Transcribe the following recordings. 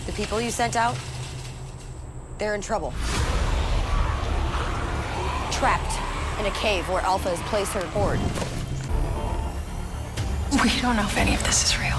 The people you sent out, they're in trouble. Trapped in a cave where Alpha has placed her horde. We don't know if any of this is real.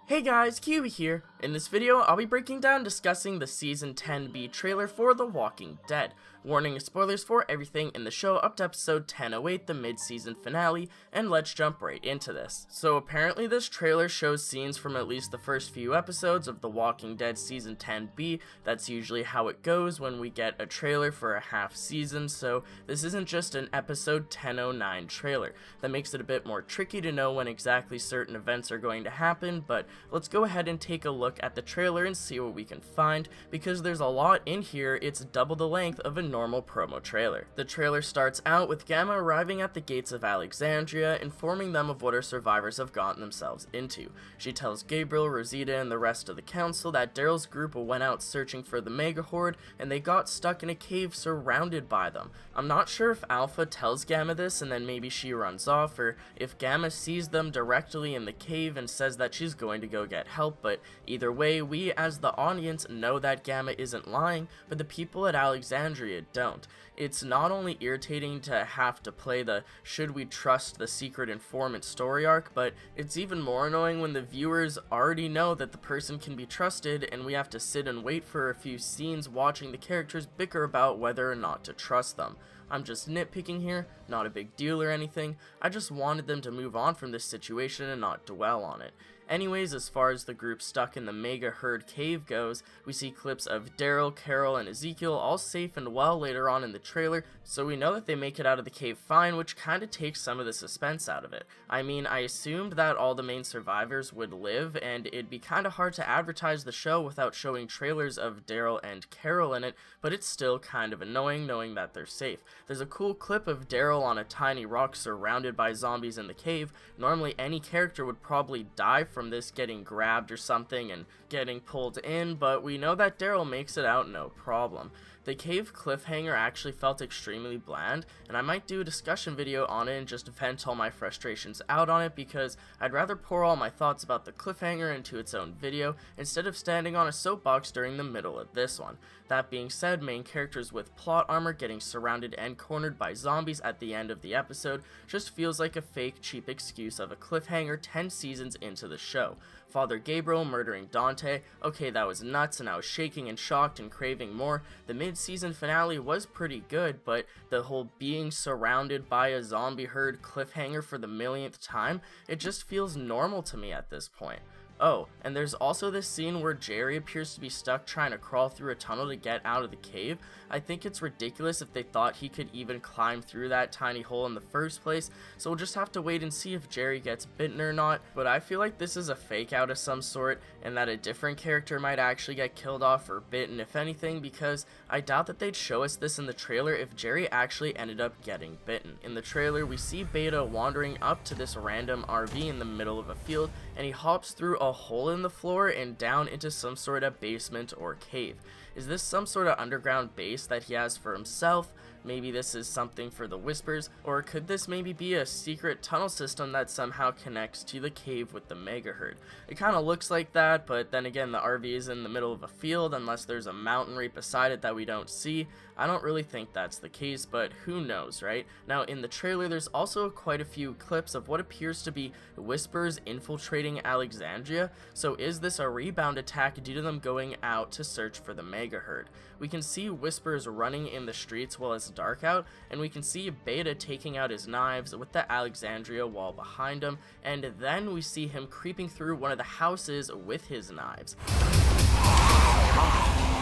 Hey guys, QB here. In this video, I'll be breaking down and discussing the Season 10B trailer for The Walking Dead. Warning, spoilers for everything in the show up to episode 1008, the mid-season finale, and let's jump right into this. So apparently this trailer shows scenes from at least the first few episodes of The Walking Dead Season 10B. That's usually how it goes when we get a trailer for a half season, so this isn't just an episode 1009 trailer. That makes it a bit more tricky to know when exactly certain events are going to happen, but let's go ahead and take a look at the trailer and see what we can find, because there's a lot in here. It's double the length of a normal promo trailer. The trailer starts out with Gamma arriving at the gates of Alexandria, informing them of what her survivors have gotten themselves into. She tells Gabriel, Rosita, and the rest of the council that Daryl's group went out searching for the Mega Horde, and they got stuck in a cave surrounded by them. I'm not sure if Alpha tells Gamma this and then maybe she runs off, or if Gamma sees them directly in the cave and says that she's going to go get help, but either way, we as the audience know that Gamma isn't lying, but the people at Alexandria don't. It's not only irritating to have to play the should we trust the secret informant story arc, but it's even more annoying when the viewers already know that the person can be trusted and we have to sit and wait for a few scenes watching the characters bicker about whether or not to trust them. I'm just nitpicking here, not a big deal or anything. I just wanted them to move on from this situation and not dwell on it. Anyways, as far as the group stuck in the Mega Herd cave goes, we see clips of Daryl, Carol, and Ezekiel all safe and well later on in the trailer, so we know that they make it out of the cave fine, which kinda takes some of the suspense out of it. I mean, I assumed that all the main survivors would live, and it'd be kinda hard to advertise the show without showing trailers of Daryl and Carol in it, but it's still kind of annoying knowing that they're safe. There's a cool clip of Daryl on a tiny rock surrounded by zombies in the cave. Normally any character would probably die from this, getting grabbed or something and getting pulled in, but we know that Daryl makes it out no problem. The cave cliffhanger actually felt extremely bland, and I might do a discussion video on it and just vent all my frustrations out on it, because I'd rather pour all my thoughts about the cliffhanger into its own video instead of standing on a soapbox during the middle of this one. That being said, main characters with plot armor getting surrounded and cornered by zombies at the end of the episode just feels like a fake, cheap excuse of a cliffhanger 10 seasons into the show. Father Gabriel murdering Dante, okay, that was nuts and I was shaking and shocked and craving more. The mid-season finale was pretty good, but the whole being surrounded by a zombie herd cliffhanger for the millionth time, it just feels normal to me at this point. Oh, and there's also this scene where Jerry appears to be stuck trying to crawl through a tunnel to get out of the cave. I think it's ridiculous if they thought he could even climb through that tiny hole in the first place, so we'll just have to wait and see if Jerry gets bitten or not, but I feel like this is a fake out of some sort, and that a different character might actually get killed off or bitten if anything, because I doubt that they'd show us this in the trailer if Jerry actually ended up getting bitten. In the trailer, we see Beta wandering up to this random RV in the middle of a field, and he hops through a hole in the floor and down into some sort of basement or cave. Is this some sort of underground base that he has for himself? Maybe this is something for the Whispers, or could this maybe be a secret tunnel system that somehow connects to the cave with the Mega Herd? It kind of looks like that, but then again the RV is in the middle of a field unless there's a mountain right beside it that we don't see. I don't really think that's the case, but who knows, right? Now in the trailer there's also quite a few clips of what appears to be Whispers infiltrating Alexandria, so is this a rebound attack due to them going out to search for the Mega Herd? We can see Whispers running in the streets while it's dark out, and we can see Beta taking out his knives with the Alexandria wall behind him, and then we see him creeping through one of the houses with his knives.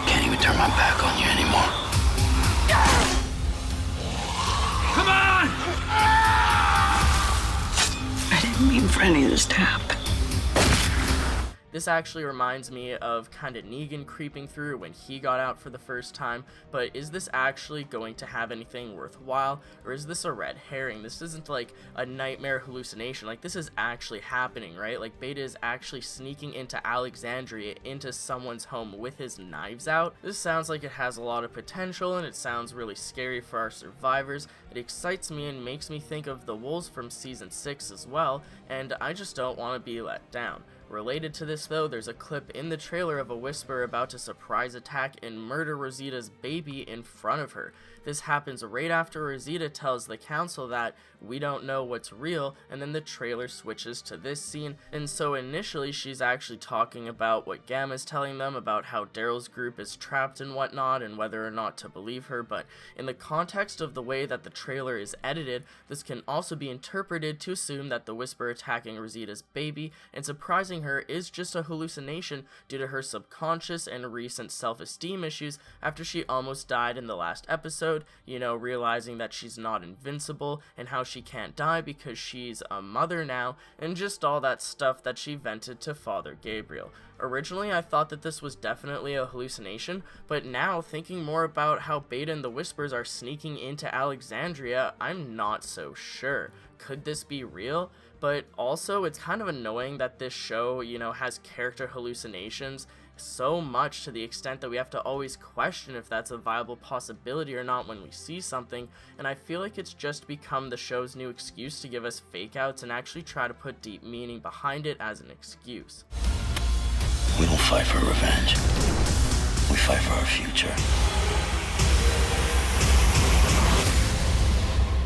Can't even turn my back on you anymore. Come on! I didn't mean for any of this to happen. This actually reminds me of kind of Negan creeping through when he got out for the first time, but is this actually going to have anything worthwhile, or is this a red herring? This isn't like a nightmare hallucination, like this is actually happening, right? Like Beta is actually sneaking into Alexandria, into someone's home with his knives out. This sounds like it has a lot of potential, and it sounds really scary for our survivors. It excites me and makes me think of the wolves from season 6 as well, and I just don't want to be let down. Related to this though, there's a clip in the trailer of a Whisperer about to surprise attack and murder Rosita's baby in front of her. This happens right after Rosita tells the council that we don't know what's real, and then the trailer switches to this scene, and so initially she's actually talking about what Gamma's telling them about how Daryl's group is trapped and whatnot, and whether or not to believe her, but in the context of the way that the trailer is edited, this can also be interpreted to assume that the Whisperer attacking Rosita's baby and surprising her is just a hallucination due to her subconscious and recent self-esteem issues after she almost died in the last episode, you know, realizing that she's not invincible and how she can't die because she's a mother now, and just all that stuff that she vented to Father Gabriel. Originally, I thought that this was definitely a hallucination, but now, thinking more about how Beta and the Whispers are sneaking into Alexandria, I'm not so sure. Could this be real? But also, it's kind of annoying that this show, you know, has character hallucinations so much to the extent that we have to always question if that's a viable possibility or not when we see something, and I feel like it's just become the show's new excuse to give us fake outs and actually try to put deep meaning behind it as an excuse. We don't fight for revenge. We fight for our future.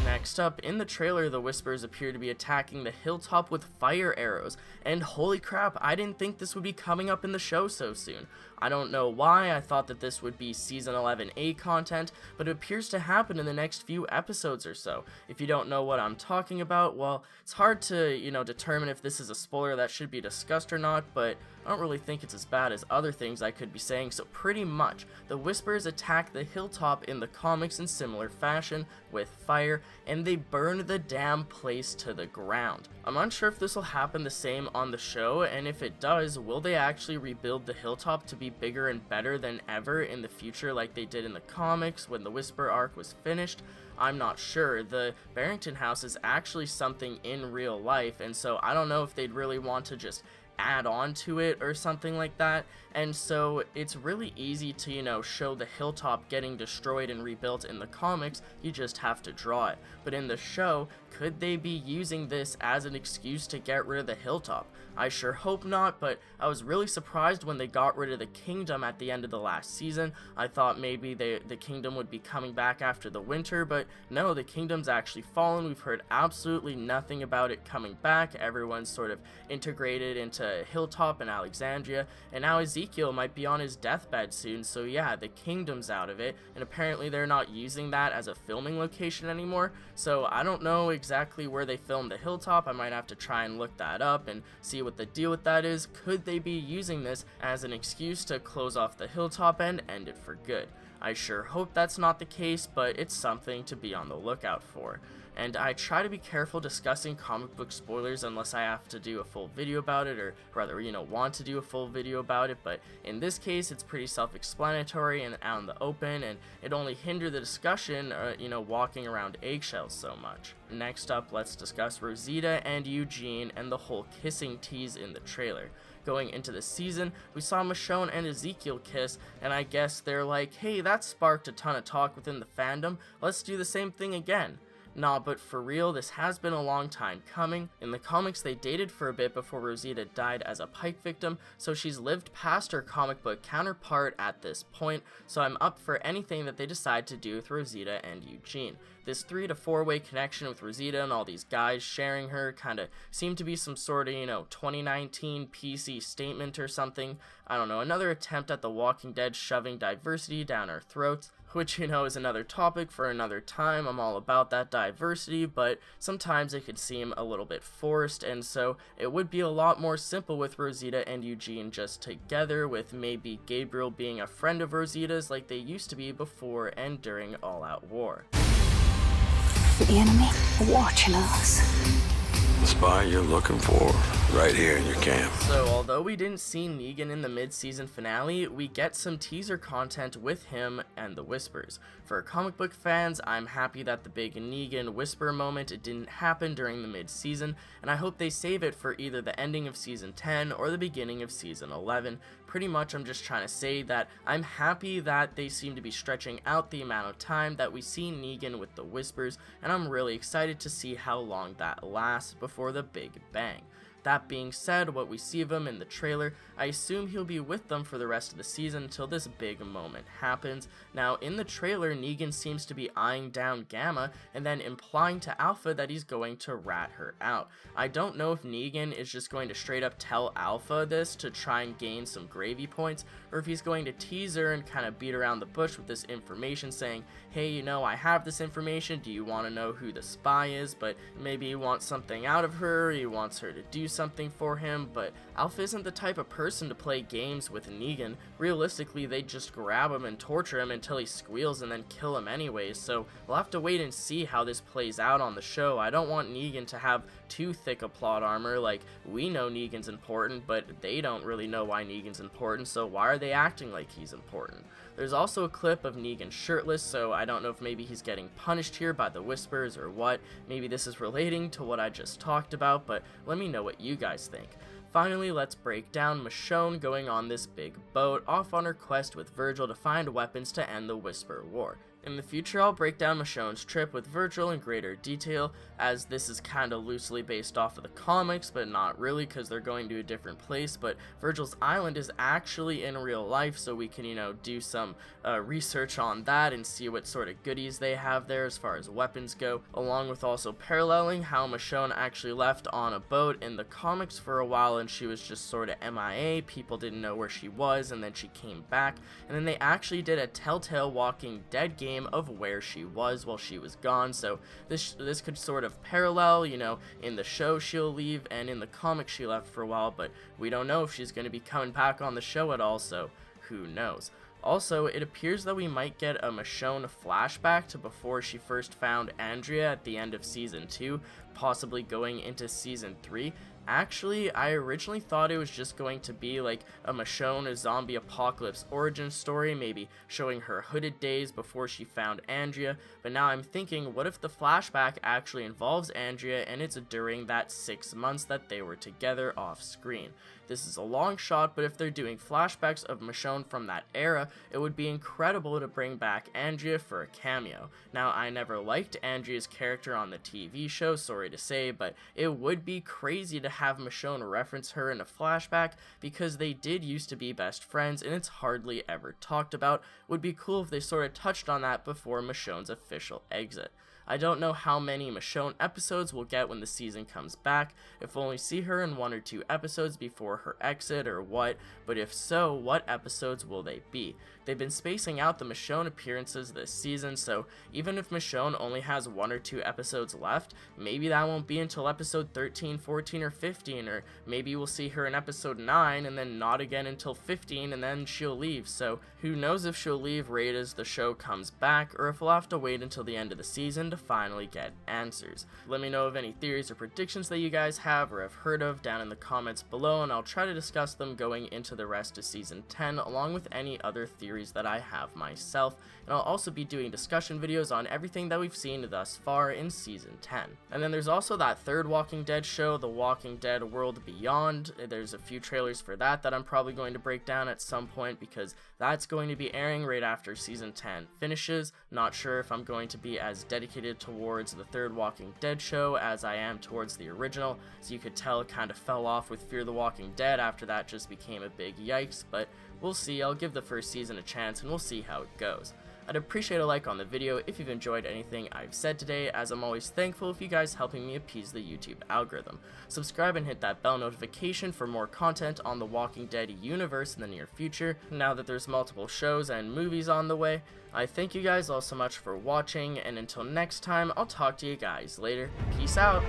Next up, in the trailer, the Whisperers appear to be attacking the Hilltop with fire arrows, and holy crap, I didn't think this would be coming up in the show so soon. I don't know why, I thought that this would be Season 11A content, but it appears to happen in the next few episodes or so. If you don't know what I'm talking about, well, it's hard to, you know, determine if this is a spoiler that should be discussed or not, but I don't really think it's as bad as other things I could be saying, so pretty much, the Whisperers attack the Hilltop in the comics in similar fashion, with fire, and they burn the damn place to the ground. I'm unsure if this will happen the same on the show, and if it does, will they actually rebuild the Hilltop to be bigger and better than ever in the future like they did in the comics when the Whisper arc was finished? I'm not sure. The Barrington house is actually something in real life, and so I don't know if they'd really want to just add on to it or something like that, and so it's really easy to, you know, show the Hilltop getting destroyed and rebuilt in the comics. You just have to draw it. But in the show, could they be using this as an excuse to get rid of the Hilltop? I sure hope not, but I was really surprised when they got rid of the kingdom at the end of the last season. I thought maybe the kingdom would be coming back after the winter, but no, the kingdom's actually fallen. We've heard absolutely nothing about it coming back. Everyone's sort of integrated into Hilltop and Alexandria, and now Ezekiel might be on his deathbed soon, so yeah, the kingdom's out of it, and apparently they're not using that as a filming location anymore, so I don't know exactly where they filmed the Hilltop. I might have to try and look that up and see what the deal with that is. Could they be using this as an excuse to close off the Hilltop and end it for good? I sure hope that's not the case, but it's something to be on the lookout for. And I try to be careful discussing comic book spoilers unless I have to do a full video about it, or rather, you know, want to do a full video about it, but in this case, it's pretty self-explanatory and out in the open, and it only hindered the discussion, you know, walking around eggshells so much. Next up, let's discuss Rosita and Eugene and the whole kissing tease in the trailer. Going into the season, we saw Michonne and Ezekiel kiss, and I guess they're like, hey, that sparked a ton of talk within the fandom, let's do the same thing again. Nah, but for real, this has been a long time coming. In the comics, they dated for a bit before Rosita died as a Pike victim, so she's lived past her comic book counterpart at this point, so I'm up for anything that they decide to do with Rosita and Eugene. This 3 to 4-way connection with Rosita and all these guys sharing her kind of seemed to be some sort of, you know, 2019 PC statement or something. I don't know, another attempt at The Walking Dead shoving diversity down our throats, which, you know, is another topic for another time. I'm all about that diversity, but sometimes it could seem a little bit forced, and so it would be a lot more simple with Rosita and Eugene just together, with maybe Gabriel being a friend of Rosita's like they used to be before and during All Out War. The enemy are watching us. the spy you're looking for right here in your camp. So, although we didn't see Negan in the mid-season finale, we get some teaser content with him and the Whispers. For comic book fans, I'm happy that the big Negan Whisper moment didn't happen during the mid-season, and I hope they save it for either the ending of Season 10 or the beginning of Season 11. Pretty much I'm just trying to say that I'm happy that they seem to be stretching out the amount of time that we see Negan with the Whispers, and I'm really excited to see how long that lasts before the big bang. That being said, what we see of him in the trailer, I assume he'll be with them for the rest of the season until this big moment happens. Now, in the trailer, Negan seems to be eyeing down Gamma and then implying to Alpha that he's going to rat her out. I don't know if Negan is just going to straight up tell Alpha this to try and gain some gravy points, or if he's going to tease her and kind of beat around the bush with this information saying, hey, you know, I have this information, do you want to know who the spy is? But maybe he wants something out of her, he wants her to do something for him, but Alpha isn't the type of person to play games with Negan. Realistically, they just grab him and torture him until he squeals and then kill him anyways, so we'll have to wait and see how this plays out on the show. I don't want Negan to have too thick a plot armor. Like, we know Negan's important, but they don't really know why Negan's important, so why are they acting like he's important? There's also a clip of Negan shirtless, so I don't know if maybe he's getting punished here by the Whispers or what. Maybe this is relating to what I just talked about, but let me know what you guys think. Finally, let's break down Michonne going on this big boat off on her quest with Virgil to find weapons to end the Whisper War. In the future, I'll break down Michonne's trip with Virgil in greater detail, as this is kinda loosely based off of the comics, but not really because they're going to a different place. But Virgil's island is actually in real life, so we can, do some research on that and see what sort of goodies they have there as far as weapons go, along with also paralleling how Michonne actually left on a boat in the comics for a while and she was just sort of MIA, people didn't know where she was, and then she came back, and then they actually did a Telltale Walking Dead game of where she was while she was gone, so this could sort of parallel, in the show she'll leave, and in the comic she left for a while, but we don't know if she's going to be coming back on the show at all, so who knows. Also, it appears that we might get a Michonne flashback to before she first found Andrea at the end of Season 2, possibly going into Season 3. Actually, I originally thought it was just going to be like a Michonne zombie apocalypse origin story, maybe showing her hooded days before she found Andrea, but now I'm thinking, what if the flashback actually involves Andrea and it's during that 6 months that they were together off screen? This is a long shot, but if they're doing flashbacks of Michonne from that era, it would be incredible to bring back Andrea for a cameo. Now, I never liked Andrea's character on the TV show, sorry to say, but it would be crazy to have Michonne reference her in a flashback because they did used to be best friends and it's hardly ever talked about. Would be cool if they sort of touched on that before Michonne's official exit. I don't know how many Michonne episodes we'll get when the season comes back, if we'll only see her in 1 or 2 episodes before her exit or what, but if so, what episodes will they be? They've been spacing out the Michonne appearances this season, so even if Michonne only has 1 or 2 episodes left, maybe that won't be until episode 13, 14, or 15, or maybe we'll see her in episode 9 and then not again until 15 and then she'll leave, so who knows if she'll leave right as the show comes back, or if we'll have to wait until the end of the season to finally get answers. Let me know of any theories or predictions that you guys have or have heard of down in the comments below, and I'll try to discuss them going into the rest of Season 10, along with any other theories that I have myself, and I'll also be doing discussion videos on everything that we've seen thus far in Season 10. And then there's also that third Walking Dead show, The Walking Dead World Beyond. There's a few trailers for that I'm probably going to break down at some point because that's going to be airing right after Season 10 finishes. Not sure if I'm going to be as dedicated towards the third Walking Dead show as I am towards the original, so you could tell it kind of fell off with Fear the Walking Dead after that just became a big yikes, but we'll see. I'll give the first season a chance and we'll see how it goes. I'd appreciate a like on the video if you've enjoyed anything I've said today, as I'm always thankful if you guys helping me appease the YouTube algorithm. Subscribe and hit that bell notification for more content on the Walking Dead universe in the near future, now that there's multiple shows and movies on the way. I thank you guys all so much for watching, and until next time, I'll talk to you guys later. Peace out!